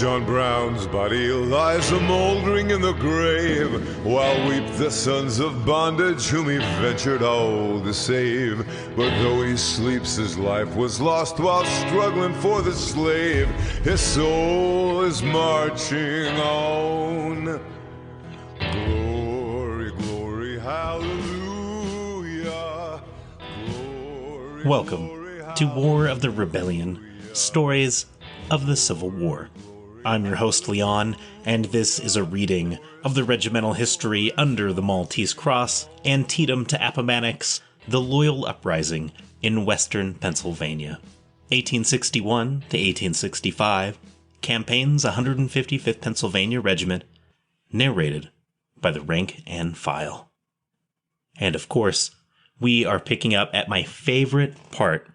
John Brown's body lies a-mouldering in the grave, while weep the sons of bondage whom he ventured all to save. But though he sleeps, his life was lost while struggling for the slave. His soul is marching on. Glory, glory, hallelujah. Glory, Welcome to War of the Rebellion, Stories of the Civil War. I'm your host, Leon, and this is a reading of the regimental history under the Maltese Cross, Antietam to Appomattox, the Loyal Uprising in western Pennsylvania. 1861 to 1865, Campaigns 155th Pennsylvania Regiment, narrated by the rank and file. And of course, we are picking up at my favorite part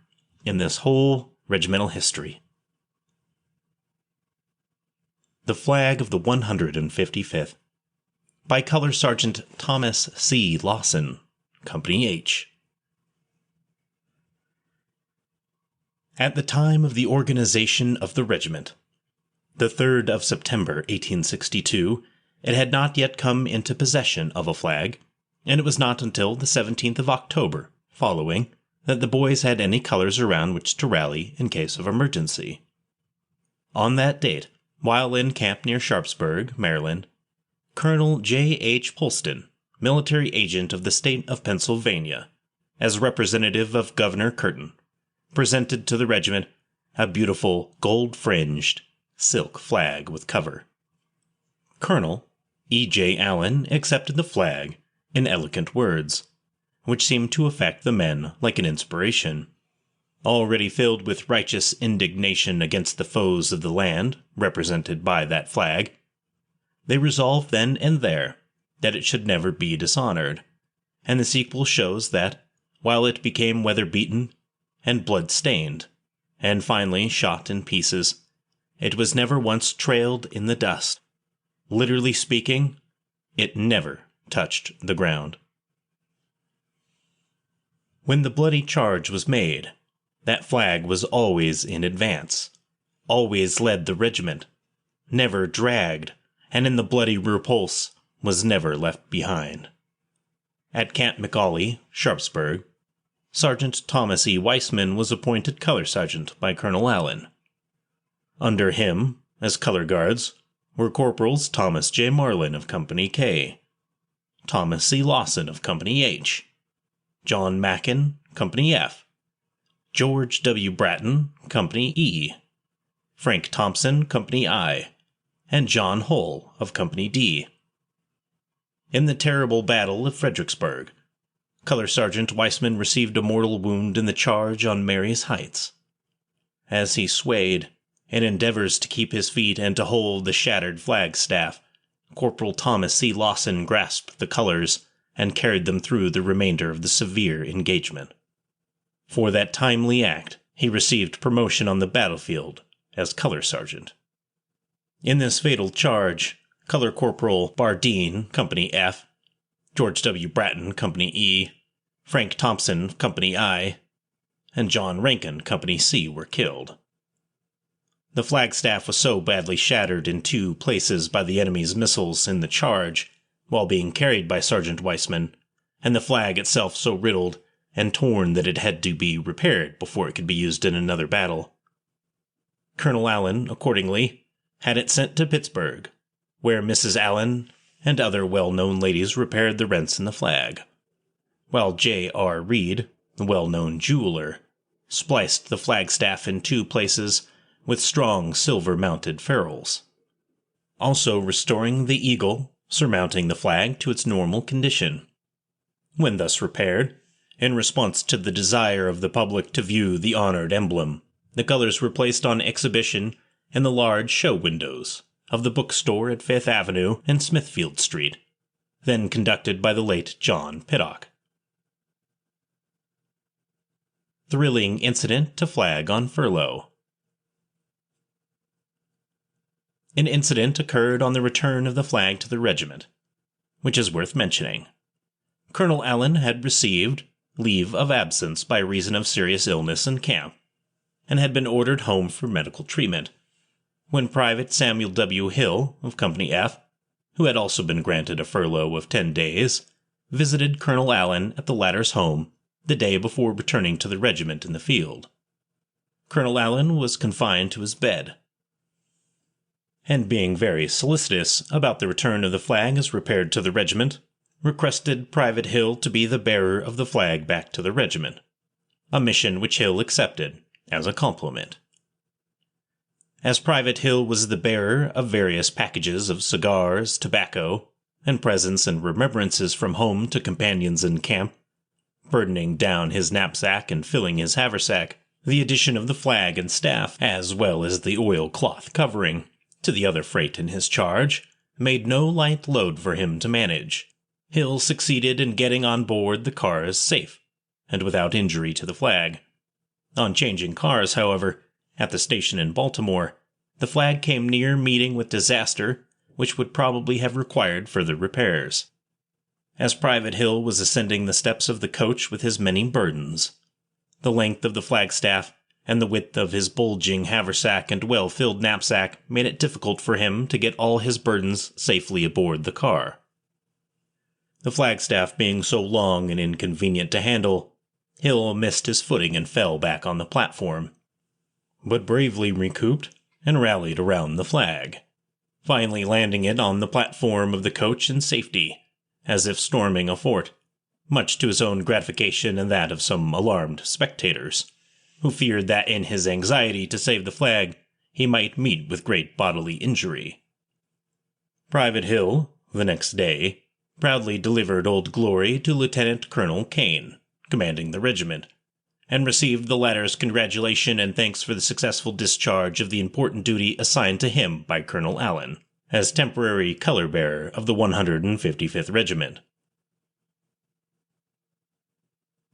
in this whole regimental history. The Flag of the 155th, by Color Sergeant Thomas C. Lawson, Company H. At the time of the organization of the regiment, the 3rd of September 1862, it had not yet come into possession of a flag, and it was not until the 17th of October following that the boys had any colors around which to rally in case of emergency. On that date, while in camp near Sharpsburg, Maryland, Colonel J. H. Polston, military agent of the state of Pennsylvania, as representative of Governor Curtin, presented to the regiment a beautiful gold-fringed silk flag with cover. Colonel E. J. Allen accepted the flag in eloquent words, which seemed to affect the men like an inspiration. Already filled with righteous indignation against the foes of the land, represented by that flag, they resolved then and there that it should never be dishonored, and the sequel shows that, while it became weather-beaten and blood-stained, and finally shot in pieces, it was never once trailed in the dust. Literally speaking, it never touched the ground. When the bloody charge was made, that flag was always in advance, always led the regiment, never dragged, and in the bloody repulse was never left behind. At Camp McAuley, Sharpsburg, Sergeant Thomas E. Weissman was appointed color sergeant by Colonel Allen. Under him, as color guards, were Corporals Thomas J. Marlin of Company K, Thomas C. Lawson of Company H, John Mackin, Company F, George W. Bratton, Company E, Frank Thompson, Company I, and John Hull of Company D. In the terrible Battle of Fredericksburg, Color Sergeant Weissman received a mortal wound in the charge on Mary's Heights. As he swayed, in endeavors to keep his feet and to hold the shattered flagstaff, Corporal Thomas C. Lawson grasped the colors and carried them through the remainder of the severe engagement. For that timely act, he received promotion on the battlefield as color sergeant. In this fatal charge, Color Corporal Bardeen, Company F, George W. Bratton, Company E, Frank Thompson, Company I, and John Rankin, Company C, were killed. The flagstaff was so badly shattered in 2 places by the enemy's missiles in the charge, while being carried by Sergeant Weissman, and the flag itself so riddled and torn that it had to be repaired before it could be used in another battle. Colonel Allen, accordingly, had it sent to Pittsburgh, where Mrs. Allen and other well-known ladies repaired the rents in the flag, while J. R. Reed, the well-known jeweler, spliced the flagstaff in 2 places with strong silver-mounted ferrules, also restoring the eagle surmounting the flag to its normal condition. When thus repaired, in response to the desire of the public to view the honored emblem, the colors were placed on exhibition in the large show windows of the bookstore at 5th Avenue and Smithfield Street, then conducted by the late John Piddock. Thrilling incident to flag on furlough. An incident occurred on the return of the flag to the regiment, which is worth mentioning. Colonel Allen had received leave of absence by reason of serious illness in camp, and had been ordered home for medical treatment. when Private Samuel W. Hill of Company F, who had also been granted a furlough of 10 days, visited Colonel Allen at the latter's home the day before returning to the regiment in the field. Colonel Allen was confined to his bed, and being very solicitous about the return of the flag as repaired to the regiment, requested Private Hill to be the bearer of the flag back to the regiment, a mission which Hill accepted as a compliment. As Private Hill was the bearer of various packages of cigars, tobacco, and presents and remembrances from home to companions in camp, burdening down his knapsack and filling his haversack, the addition of the flag and staff, as well as the oilcloth covering, to the other freight in his charge, made no light load for him to manage. Hill succeeded in getting on board the cars safe, and without injury to the flag. On changing cars, however, at the station in Baltimore, the flag came near meeting with disaster, which would probably have required further repairs. As Private Hill was ascending the steps of the coach with his many burdens, the length of the flagstaff and the width of his bulging haversack and well-filled knapsack made it difficult for him to get all his burdens safely aboard the car. The flagstaff being so long and inconvenient to handle, Hill missed his footing and fell back on the platform, but bravely recouped and rallied around the flag, finally landing it on the platform of the coach in safety, as if storming a fort, much to his own gratification and that of some alarmed spectators, who feared that in his anxiety to save the flag he might meet with great bodily injury. Private Hill, the next day, proudly delivered Old Glory to Lieutenant Colonel Kane, commanding the regiment, and received the latter's congratulation and thanks for the successful discharge of the important duty assigned to him by Colonel Allen, as temporary color-bearer of the 155th Regiment.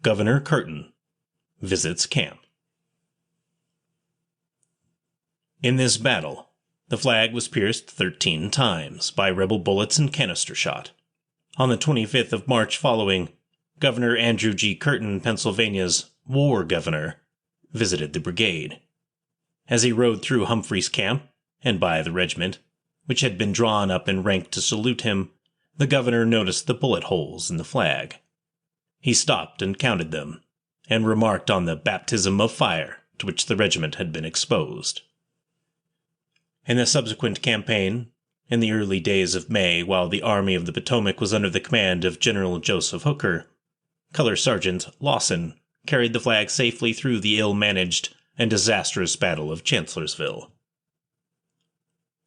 Governor Curtin visits camp. In this battle, the flag was pierced 13 times by rebel bullets and canister shot. On the 25th of March following, Governor Andrew G. Curtin, Pennsylvania's war governor, visited the brigade. As he rode through Humphreys camp and by the regiment, which had been drawn up in rank to salute him, the governor noticed the bullet holes in the flag. He stopped and counted them, and remarked on the baptism of fire to which the regiment had been exposed. In the subsequent campaign, in the early days of May, while the Army of the Potomac was under the command of General Joseph Hooker, Color Sergeant Lawson carried the flag safely through the ill-managed and disastrous Battle of Chancellorsville.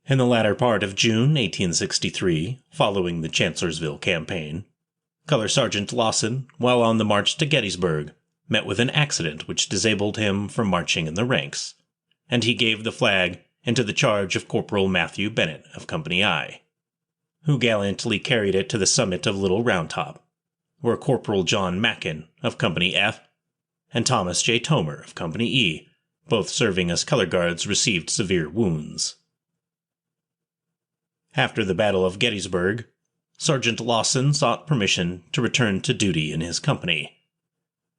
In the latter part of June 1863, following the Chancellorsville campaign, Color Sergeant Lawson, while on the march to Gettysburg, met with an accident which disabled him from marching in the ranks, and he gave the flag into the charge of Corporal Matthew Bennett of Company I, who gallantly carried it to the summit of Little Round Top, where Corporal John Mackin of Company F and Thomas J. Tomer of Company E, both serving as color guards, received severe wounds. After the Battle of Gettysburg, Sergeant Lawson sought permission to return to duty in his company.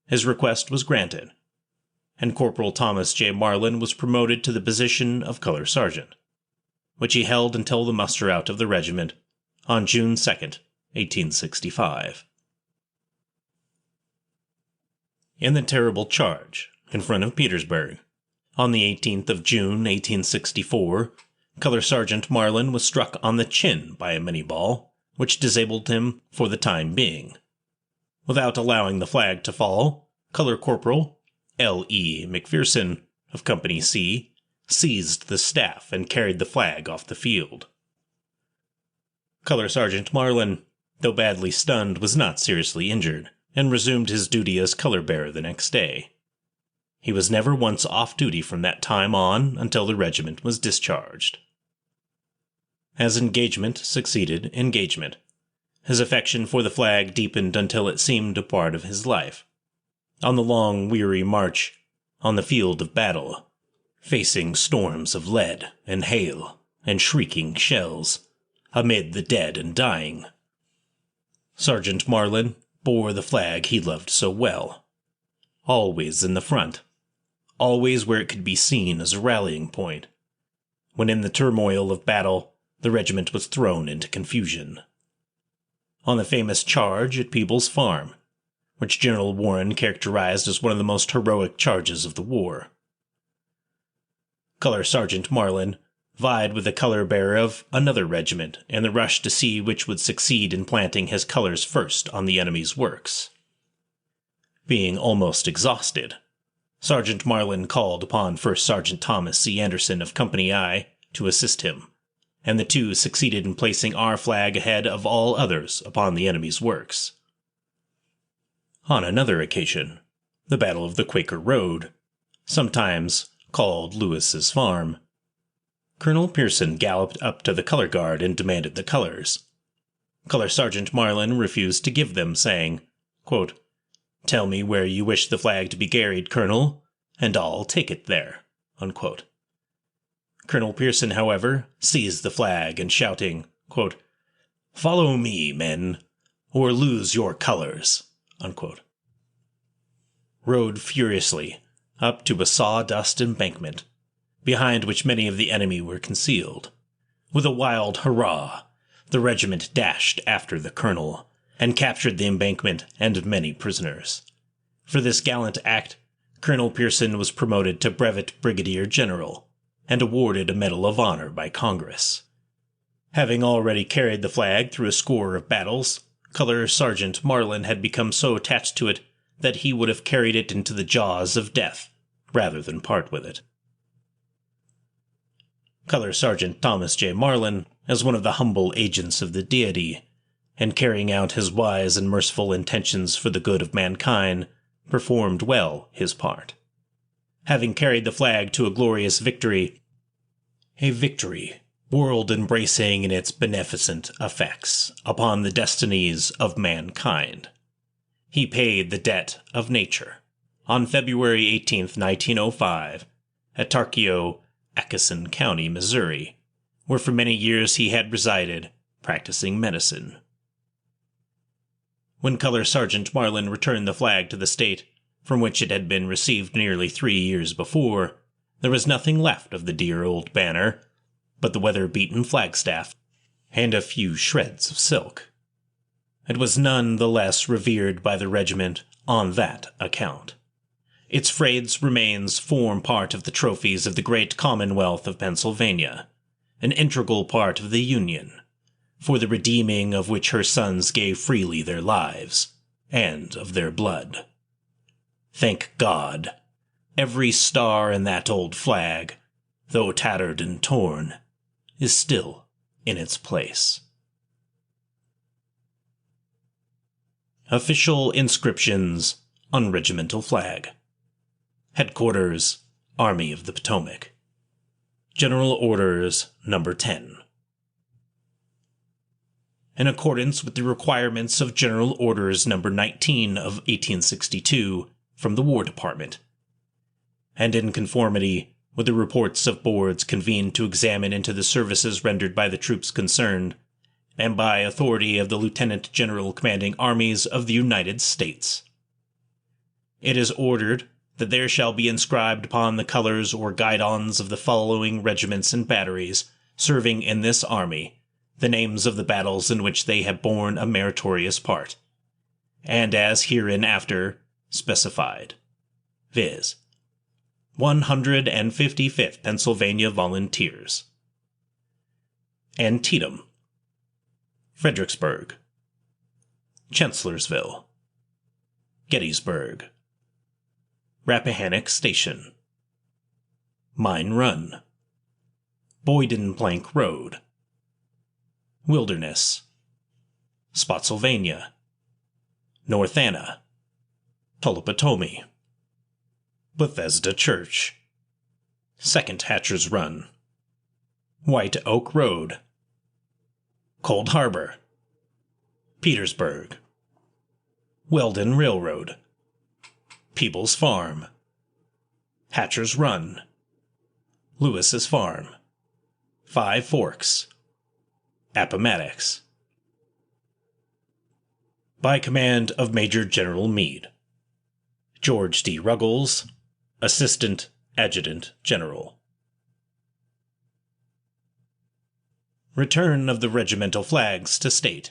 His request was granted, and Corporal Thomas J. Marlin was promoted to the position of color sergeant, which he held until the muster-out of the regiment on June 2, 1865. In the terrible charge in front of Petersburg, on the 18th of June, 1864, Color Sergeant Marlin was struck on the chin by a Minnie-ball, which disabled him for the time being. Without allowing the flag to fall, Color Corporal L.E. McPherson of Company C seized the staff and carried the flag off the field. Color Sergeant Marlin, though badly stunned, was not seriously injured, and resumed his duty as color-bearer the next day. He was never once off duty from that time on until the regiment was discharged. As engagement succeeded engagement, his affection for the flag deepened until it seemed a part of his life. On the long, weary march, on the field of battle, facing storms of lead and hail and shrieking shells, amid the dead and dying, Sergeant Marlin bore the flag he loved so well, always in the front, always where it could be seen as a rallying point, when in the turmoil of battle, the regiment was thrown into confusion. On the famous charge at Peebles Farm, which General Warren characterized as one of the most heroic charges of the war, Color Sergeant Marlin vied with the color-bearer of another regiment in the rush to see which would succeed in planting his colors first on the enemy's works. Being almost exhausted, Sergeant Marlin called upon First Sergeant Thomas C. Anderson of Company I to assist him, and the two succeeded in placing our flag ahead of all others upon the enemy's works. On another occasion, the Battle of the Quaker Road, sometimes called Lewis's Farm, Colonel Pearson galloped up to the color guard and demanded the colors. Color Sergeant Marlin refused to give them, saying, quote, "Tell me where you wish the flag to be carried, Colonel, and I'll take it there." Unquote. Colonel Pearson, however, seized the flag and shouting, quote, "Follow me, men, or lose your colors," unquote, rode furiously up to a sawdust embankment, behind which many of the enemy were concealed. With a wild hurrah, the regiment dashed after the colonel, and captured the embankment and many prisoners. For this gallant act, Colonel Pearson was promoted to Brevet Brigadier General, and awarded a Medal of Honor by Congress. Having already carried the flag through a score of battles, Color Sergeant Marlin had become so attached to it that he would have carried it into the jaws of death rather than part with it. Color Sergeant Thomas J. Marlin, as one of the humble agents of the deity, and carrying out his wise and merciful intentions for the good of mankind, performed well his part. Having carried the flag to a glorious victory, a victory world-embracing in its beneficent effects upon the destinies of mankind, he paid the debt of nature on February 18, 1905, at Tarkio, Atchison County, Missouri, where for many years he had resided, practicing medicine. When Color Sergeant Marlin returned the flag to the state from which it had been received nearly 3 years before, there was nothing left of the dear old banner but the weather-beaten flagstaff and a few shreds of silk. It was none the less revered by the regiment on that account. Its frayed remains form part of the trophies of the great Commonwealth of Pennsylvania, an integral part of the Union, for the redeeming of which her sons gave freely their lives, and of their blood. Thank God, every star in that old flag, though tattered and torn, is still in its place. Official inscriptions on Regimental Flag. Headquarters, Army of the Potomac. General Orders No. 10. In accordance with the requirements of General Orders No. 19 of 1862 from the War Department, and in conformity with the reports of boards convened to examine into the services rendered by the troops concerned, and by authority of the Lieutenant General commanding armies of the United States, it is ordered that there shall be inscribed upon the colors or guidons of the following regiments and batteries serving in this army the names of the battles in which they have borne a meritorious part, and as hereinafter specified, viz. 155th Pennsylvania Volunteers, Antietam, Fredericksburg, Chancellorsville, Gettysburg, Rappahannock Station, Mine Run, Boyden Plank Road, Wilderness, Spotsylvania, North Anna, Tullapatomi, Bethesda Church, Second Hatcher's Run, White Oak Road, Cold Harbor, Petersburg, Weldon Railroad, Peebles Farm, Hatcher's Run, Lewis's Farm, Five Forks, Appomattox. By command of Major General Meade. George D. Ruggles, Assistant Adjutant General. Return of the regimental flags to state.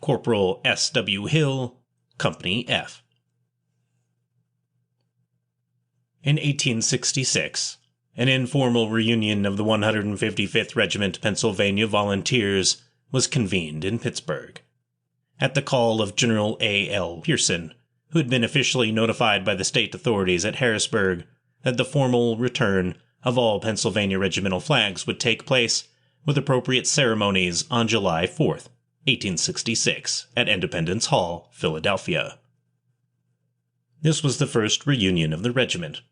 Corporal S.W. Hill, Company F. In 1866, an informal reunion of the 155th Regiment Pennsylvania Volunteers was convened in Pittsburgh. At the call of General A.L. Pearson, who had been officially notified by the state authorities at Harrisburg that the formal return of all Pennsylvania regimental flags would take place with appropriate ceremonies on July 4th, 1866, at Independence Hall, Philadelphia. This was the first reunion of the regiment.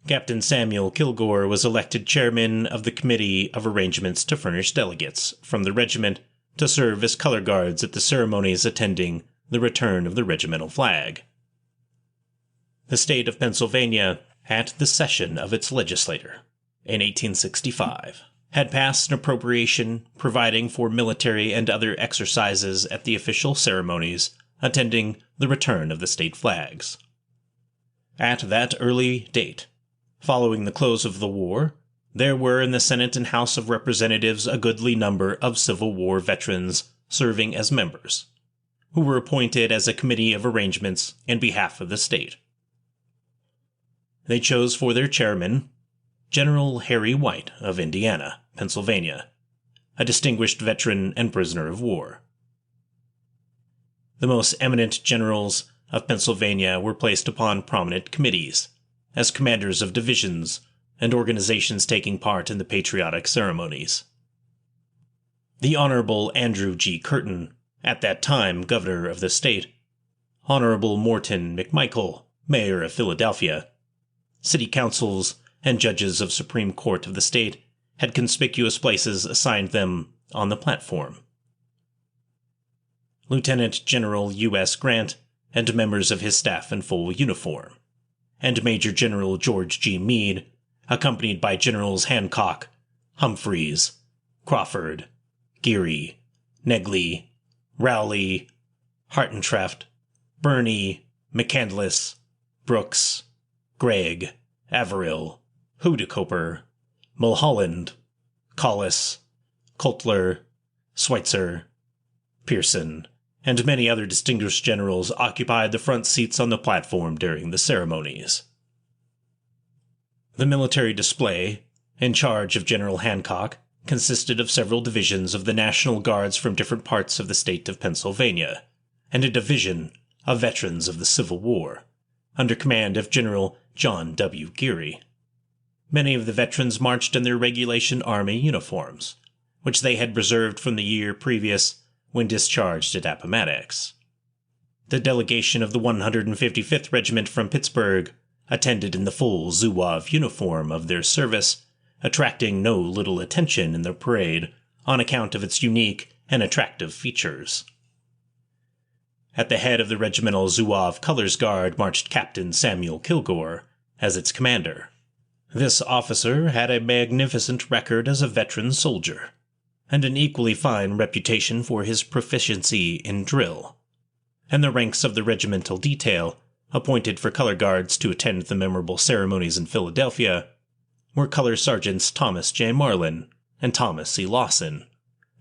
Captain Samuel Kilgore was elected chairman of the Committee of Arrangements to furnish delegates from the regiment to serve as color guards at the ceremonies attending the return of the regimental flag. The state of Pennsylvania, at the session of its legislature in 1865, had passed an appropriation providing for military and other exercises at the official ceremonies attending the return of the state flags. At that early date, following the close of the war, there were in the Senate and House of Representatives a goodly number of Civil War veterans serving as members, who were appointed as a committee of arrangements in behalf of the state. They chose for their chairman General Harry White of Indiana, Pennsylvania, a distinguished veteran and prisoner of war. The most eminent generals of Pennsylvania were placed upon prominent committees, as commanders of divisions and organizations taking part in the patriotic ceremonies. The Honorable Andrew G. Curtin, at that time governor of the state, Honorable Morton McMichael, mayor of Philadelphia, city councils and judges of Supreme Court of the state had conspicuous places assigned them on the platform. Lieutenant General U.S. Grant and members of his staff in full uniform, and Major General George G. Meade, accompanied by Generals Hancock, Humphreys, Crawford, Geary, Negley, Rowley, Hartentraft, Birney, McCandless, Brooks, Gregg, Averill, Hudekoper, Mulholland, Collis, Coulter, Schweitzer, Pearson, and many other distinguished generals occupied the front seats on the platform during the ceremonies. The military display, in charge of General Hancock, consisted of several divisions of the National Guards from different parts of the state of Pennsylvania, and a division of veterans of the Civil War, under command of General John W. Geary. Many of the veterans marched in their regulation army uniforms, which they had reserved from the year previous when discharged at Appomattox. The delegation of the 155th Regiment from Pittsburgh attended in the full Zouave uniform of their service, attracting no little attention in the parade on account of its unique and attractive features. At the head of the regimental Zouave Colors Guard marched Captain Samuel Kilgore as its commander. This officer had a magnificent record as a veteran soldier, and an equally fine reputation for his proficiency in drill, and the ranks of the regimental detail, appointed for color guards to attend the memorable ceremonies in Philadelphia, were Color Sergeants Thomas J. Marlin and Thomas C. Lawson,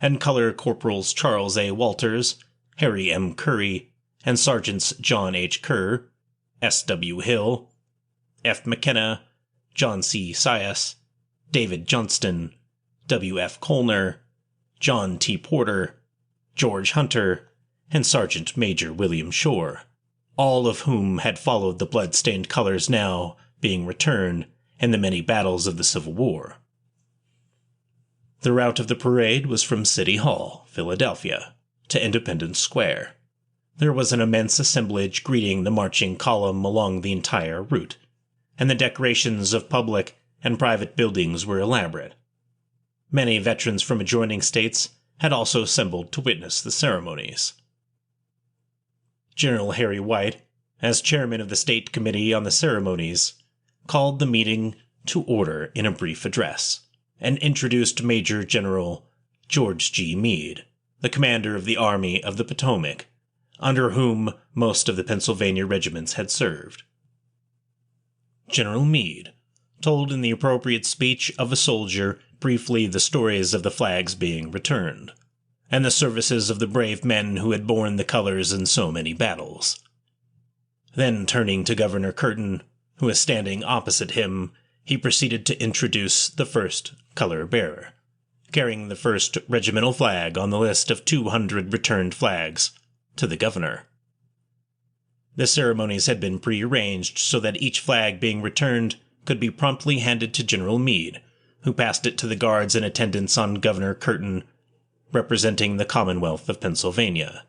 and Color Corporals Charles A. Walters, Harry M. Curry, and Sergeants John H. Kerr, S. W. Hill, F. McKenna, John C. Sias, David Johnston, W. F. Colner, John T. Porter, George Hunter, and Sergeant Major William Shore, all of whom had followed the blood-stained colors now being returned in the many battles of the Civil War. The route of the parade was from City Hall, Philadelphia, to Independence Square. There was an immense assemblage greeting the marching column along the entire route, and the decorations of public and private buildings were elaborate. Many veterans from adjoining states had also assembled to witness the ceremonies. General Harry White, as chairman of the State Committee on the Ceremonies, called the meeting to order in a brief address, and introduced Major General George G. Meade, the commander of the Army of the Potomac, under whom most of the Pennsylvania regiments had served. General Meade told in the appropriate speech of a soldier briefly the stories of the flags being returned, and the services of the brave men who had borne the colors in so many battles. Then, turning to Governor Curtin, who was standing opposite him, he proceeded to introduce the first color-bearer, carrying the first regimental flag on the list of 200 returned flags, to the governor. The ceremonies had been prearranged so that each flag being returned could be promptly handed to General Meade, who passed it to the guards in attendance on Governor Curtin, representing the Commonwealth of Pennsylvania.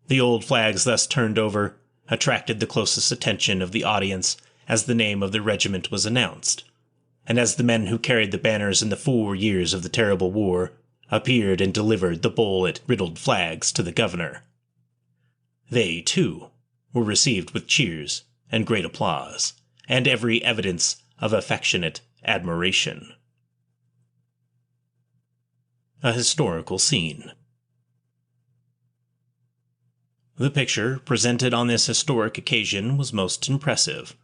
The old flags thus turned over attracted the closest attention of the audience as the name of the regiment was announced, and as the men who carried the banners in the 4 years of the terrible war appeared and delivered the bullet-riddled flags to the governor. They, too, were received with cheers and great applause, and every evidence of affectionate admiration. A historical scene. The picture presented on this historic occasion was most impressive.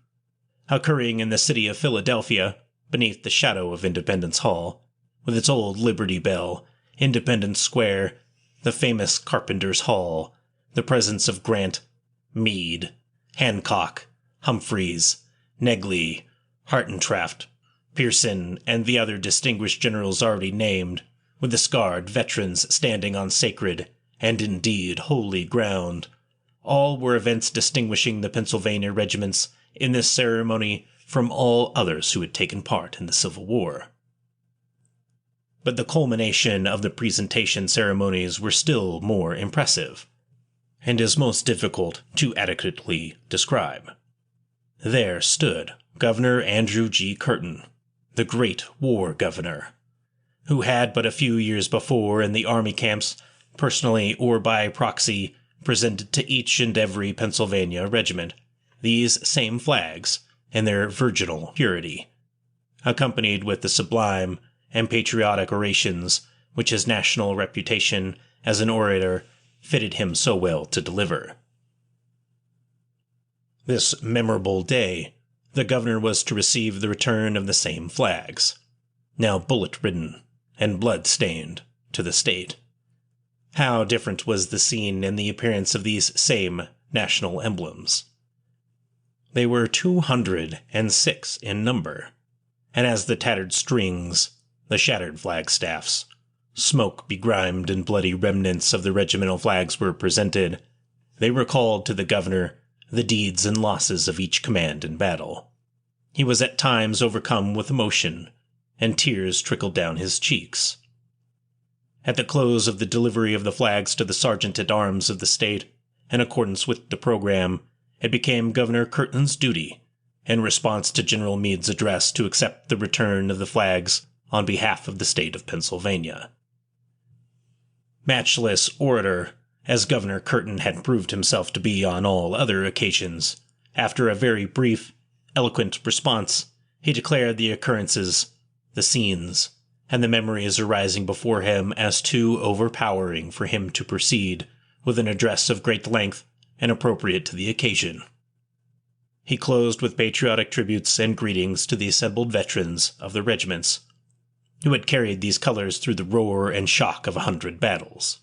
Occurring in the city of Philadelphia, beneath the shadow of Independence Hall, with its old Liberty Bell, Independence Square, the famous Carpenter's Hall, the presence of Grant, Meade, Hancock, Humphreys, Negley, Hartentraft, Pearson, and the other distinguished generals already named, with the scarred veterans standing on sacred, and indeed holy ground. All were events distinguishing the Pennsylvania regiments in this ceremony from all others who had taken part in the Civil War. But the culmination of the presentation ceremonies were still more impressive, and is most difficult to adequately describe. There stood Governor Andrew G. Curtin, the great war governor, who had but a few years before in the army camps, personally or by proxy, presented to each and every Pennsylvania regiment these same flags in their virginal purity, accompanied with the sublime and patriotic orations which his national reputation as an orator fitted him so well to deliver. This memorable day, the governor was to receive the return of the same flags, now bullet-ridden and blood-stained, to the state. How different was the scene and the appearance of these same national emblems. They were 206 in number, and as the tattered strings, the shattered flagstaffs, smoke-begrimed and bloody remnants of the regimental flags were presented, they recalled to the governor the deeds and losses of each command in battle. He was at times overcome with emotion, and tears trickled down his cheeks. At the close of the delivery of the flags to the sergeant-at-arms of the state, in accordance with the program, it became Governor Curtin's duty, in response to General Meade's address, to accept the return of the flags on behalf of the state of Pennsylvania. Matchless orator, as Governor Curtin had proved himself to be on all other occasions, after a very brief, eloquent response, he declared the occurrences, the scenes, and the memories arising before him as too overpowering for him to proceed with an address of great length and appropriate to the occasion. He closed with patriotic tributes and greetings to the assembled veterans of the regiments, who had carried these colors through the roar and shock of 100 battles.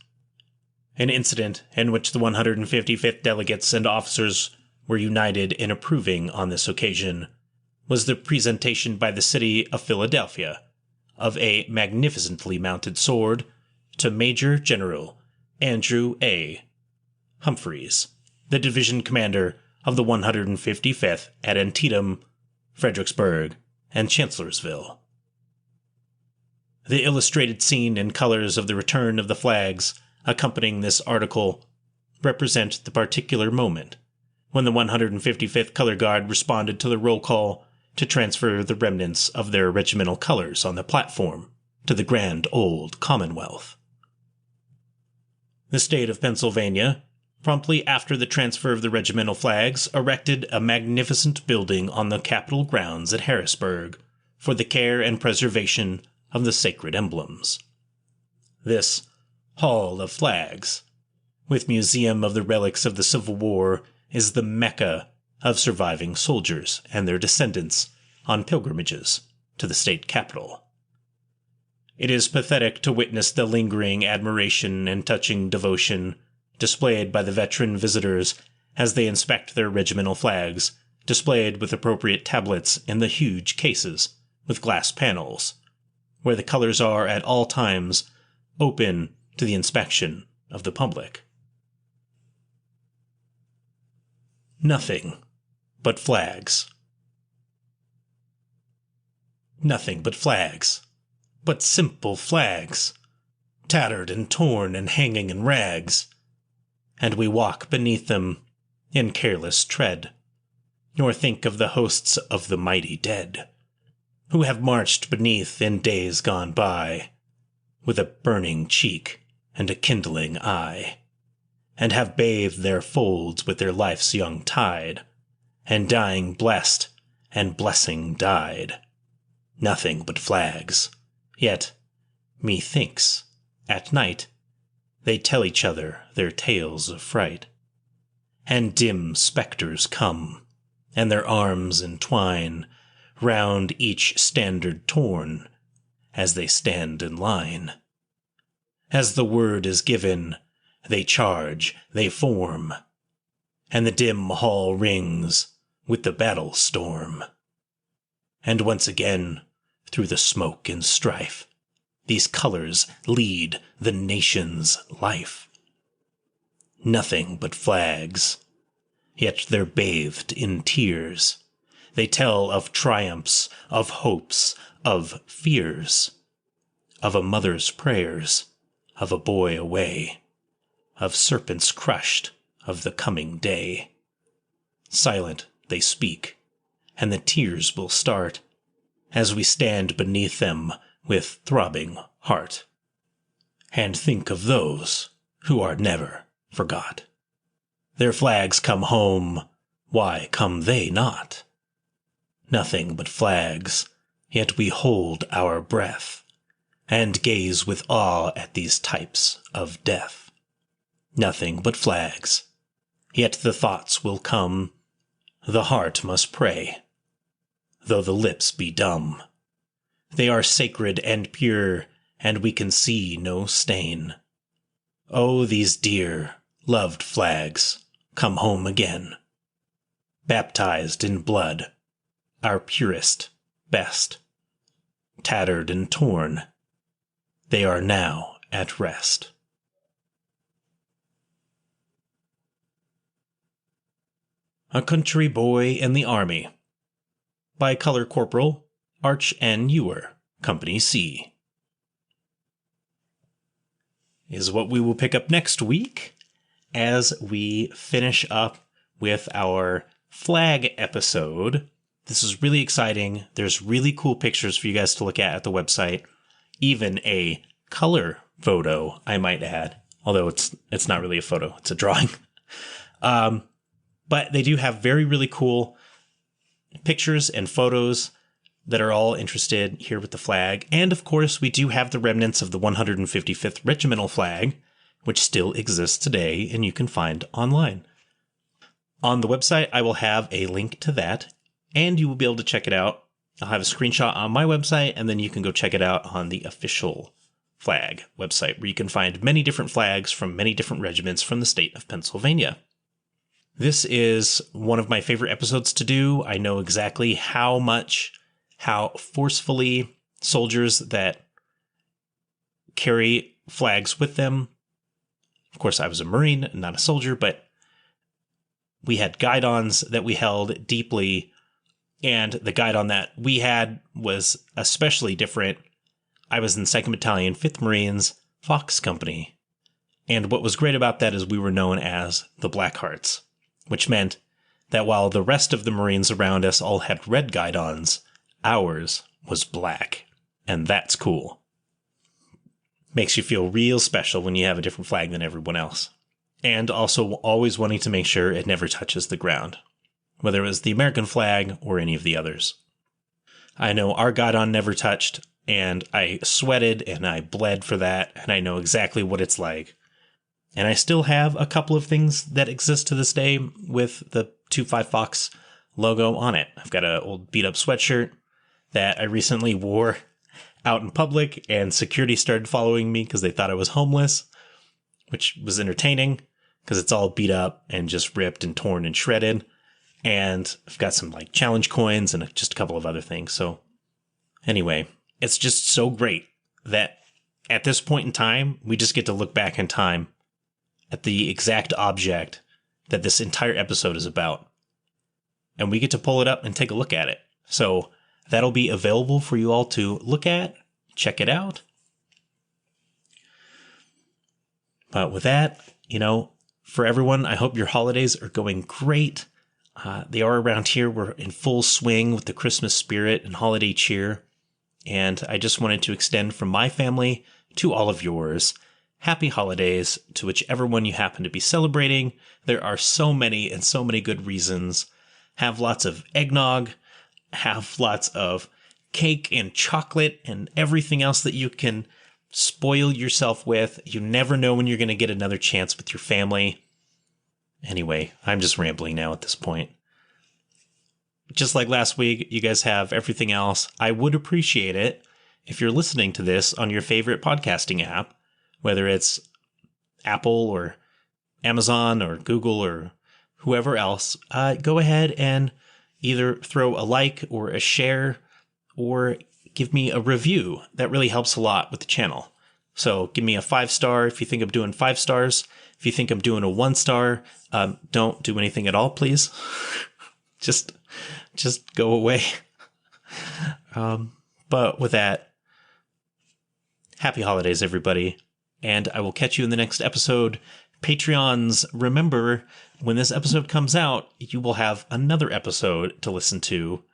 An incident in which the 155th delegates and officers were united in approving on this occasion was the presentation by the city of Philadelphia of a magnificently mounted sword to Major General Andrew A. Humphreys, the division commander of the 155th at Antietam, Fredericksburg, and Chancellorsville. The illustrated scene and colors of the return of the flags accompanying this article represent the particular moment when the 155th Color Guard responded to the roll call to transfer the remnants of their regimental colors on the platform to the grand old Commonwealth. The state of Pennsylvania, promptly after the transfer of the regimental flags, erected a magnificent building on the Capitol grounds at Harrisburg for the care and preservation of the sacred emblems. This Hall of Flags, with Museum of the Relics of the Civil War, is the Mecca of surviving soldiers and their descendants on pilgrimages to the state capitol. It is pathetic to witness the lingering admiration and touching devotion displayed by the veteran visitors as they inspect their regimental flags, displayed with appropriate tablets in the huge cases with glass panels, where the colors are at all times open to the inspection of the public. Nothing but flags. Nothing but flags. But simple flags, tattered and torn and hanging in rags. And we walk beneath them in careless tread, nor think of the hosts of the mighty dead, who have marched beneath in days gone by, with a burning cheek and a kindling eye, and have bathed their folds with their life's young tide, and dying blessed and blessing died. Nothing but flags. Yet, methinks, at night, they tell each other their tales of fright, and dim spectres come, and their arms entwine round each standard torn, as they stand in line. As the word is given, they charge, they form, and the dim hall rings with the battle storm. And once again, through the smoke and strife, these colors lead the nation's life. Nothing but flags, yet they're bathed in tears. They tell of triumphs, of hopes, of fears, of a mother's prayers, of a boy away, of serpents crushed, of the coming day. Silent they speak, and the tears will start as we stand beneath them with throbbing heart, and think of those who are never forgot. Their flags come home, why come they not? Nothing but flags, yet we hold our breath, and gaze with awe at these types of death. Nothing but flags, yet the thoughts will come, the heart must pray, though the lips be dumb. They are sacred and pure, and we can see no stain. Oh, these dear, loved flags, come home again, baptized in blood, our purest, best. Tattered and torn, they are now at rest. A Country Boy in the Army by Color Corporal Arch N. Ewer, Company C. Is what we will pick up next week as we finish up with our flag episode. This is really exciting. There's really cool pictures for you guys to look at the website. Even a color photo, I might add. Although it's not really a photo, it's a drawing. But they do have really cool pictures and photos that are all interested here with the flag. And of course, we do have the remnants of the 155th Regimental flag, which still exists today and you can find online. On the website, I will have a link to that, and you will be able to check it out. I'll have a screenshot on my website, and then you can go check it out on the official flag website, where you can find many different flags from many different regiments from the state of Pennsylvania. This is one of my favorite episodes to do. I know exactly how forcefully soldiers that carry flags with them. Of course, I was a Marine, not a soldier, but we had guidons that we held deeply, and the guidon that we had was especially different. I was in 2nd Battalion, 5th Marines, Fox Company. And what was great about that is we were known as the Blackhearts, which meant that while the rest of the Marines around us all had red guidons, ours was black. And that's cool. Makes you feel real special when you have a different flag than everyone else. And also always wanting to make sure it never touches the ground, whether it was the American flag or any of the others. I know our guidon never touched, and I sweated and I bled for that, and I know exactly what it's like. And I still have a couple of things that exist to this day with the 25 Fox logo on it. I've got an old beat-up sweatshirt that I recently wore out in public, and security started following me because they thought I was homeless, which was entertaining because it's all beat up and just ripped and torn and shredded. And I've got some like challenge coins and just a couple of other things. So anyway, it's just so great that at this point in time, we just get to look back in time at the exact object that this entire episode is about. And we get to pull it up and take a look at it. So that'll be available for you all to look at, check it out. But with that, for everyone, I hope your holidays are going great. They are around here. We're in full swing with the Christmas spirit and holiday cheer. And I just wanted to extend from my family to all of yours, happy holidays to whichever one you happen to be celebrating. There are so many and so many good reasons. Have lots of eggnog, have lots of cake and chocolate and everything else that you can spoil yourself with. You never know when you're going to get another chance with your family. Anyway, I'm just rambling now at this point. Just like last week, you guys have everything else. I would appreciate it if you're listening to this on your favorite podcasting app, whether it's Apple or Amazon or Google or whoever else. Go ahead and either throw a like or a share or give me a review. That really helps a lot with the channel. So give me a 5-star if you think I'm doing 5 stars. If you think I'm doing a 1-star, don't do anything at all, please. just go away. But with that, happy holidays, everybody. And I will catch you in the next episode. Patreons, remember, when this episode comes out, you will have another episode to listen to.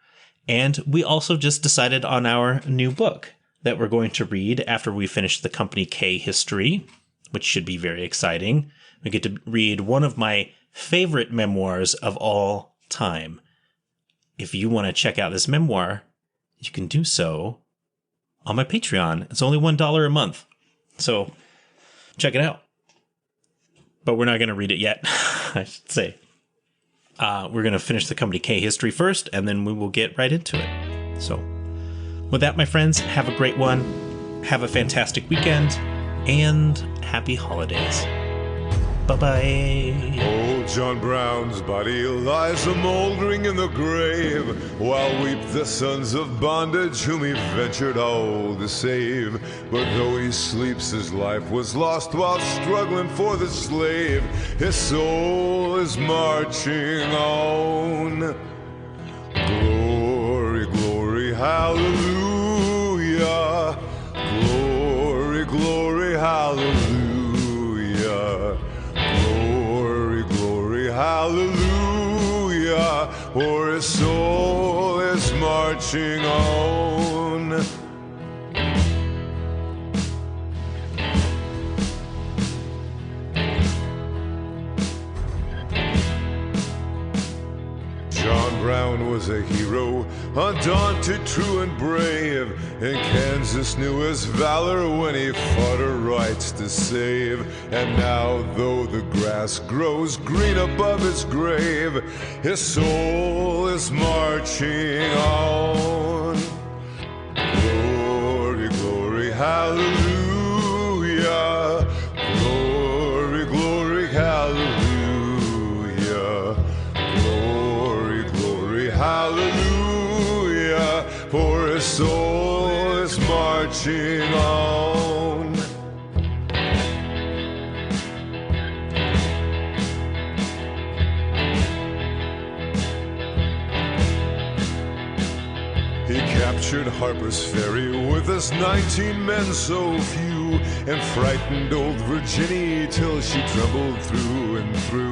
And we also just decided on our new book that we're going to read after we finish the Company K history, which should be very exciting. We get to read one of my favorite memoirs of all time. If you want to check out this memoir, you can do so on my Patreon. It's only $1 a month. So check it out. But we're not going to read it yet, I should say. We're going to finish the Company K history first, and then we will get right into it. So with that, my friends, have a great one. Have a fantastic weekend, and happy holidays. Bye-bye. Old John Brown's body lies a-mouldering in the grave, while weep the sons of bondage whom he ventured all to save. But though he sleeps, his life was lost while struggling for the slave. His soul is marching on. Glory, glory, hallelujah. Glory, glory, hallelujah. Hallelujah, for his soul is marching on. John Brown was a hero, undaunted, true and brave, and Kansas knew his valor when he fought her rights to save. And now, though the grass grows green above his grave, his soul is marching on. Glory, glory, hallelujah. Glory, glory, hallelujah. Hallelujah, for his soul is marching on. He captured Harper's Ferry with his 19 men so few, and frightened old Virginia till she trembled through and through.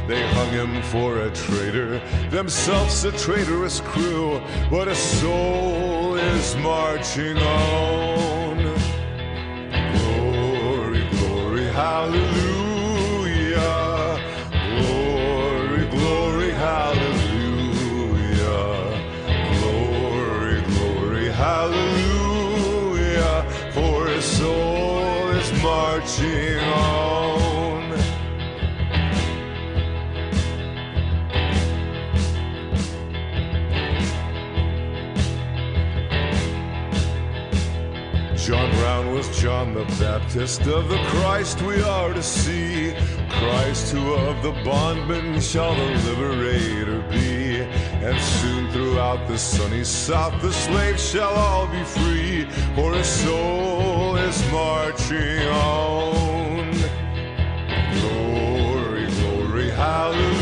They hung him for a traitor, themselves a traitorous crew, but his soul is marching on. Glory, glory, hallelujah. Glory, glory, hallelujah. Glory, glory, hallelujah, for his soul is marching on. John the Baptist, of the Christ we are to see. Christ who of the bondman shall the liberator be. And soon throughout the sunny south the slaves shall all be free, for his soul is marching on. Glory, glory, hallelujah.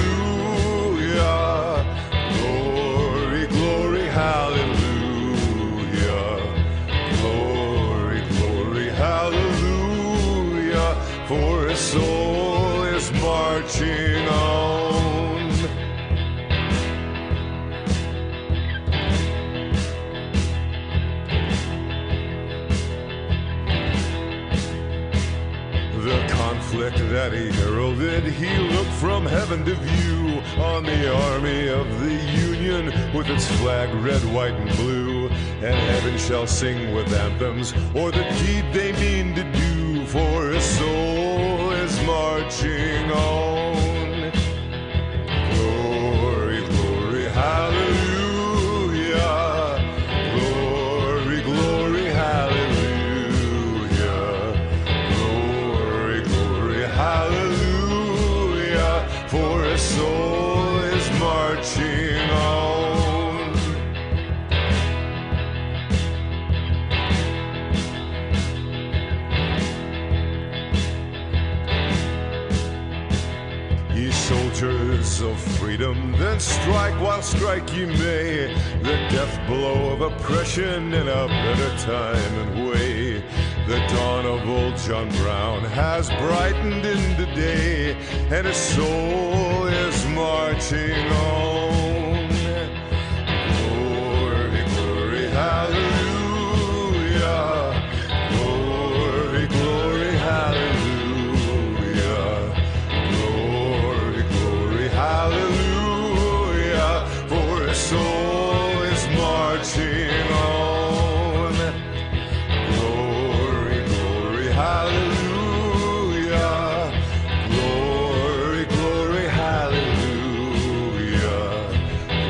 Glory, glory, hallelujah. Glory, glory, hallelujah. For his soul is marching on. The conflict that he heralded, he looked from heaven to view on the army of the Union with its flag red, white, and blue. And heaven shall sing with anthems o'er the deed they mean to do, for his soul is marching on. Glory, glory, hallelujah. Glory, glory, hallelujah. Glory, glory, hallelujah. For his soul is marching on. Ye soldiers of freedom, then strike while strike ye may, the death blow of oppression in a better time and way. The dawn of old John Brown has brightened into day, and his soul is marching on. Glory, glory, hallelujah. Glory, glory, hallelujah. Glory, glory, hallelujah. For his soul is marching on. Glory, glory, hallelujah. Glory, glory, hallelujah.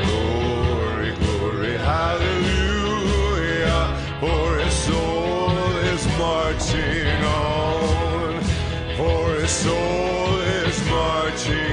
Glory, glory, hallelujah. For his soul is marching on. For his soul is marching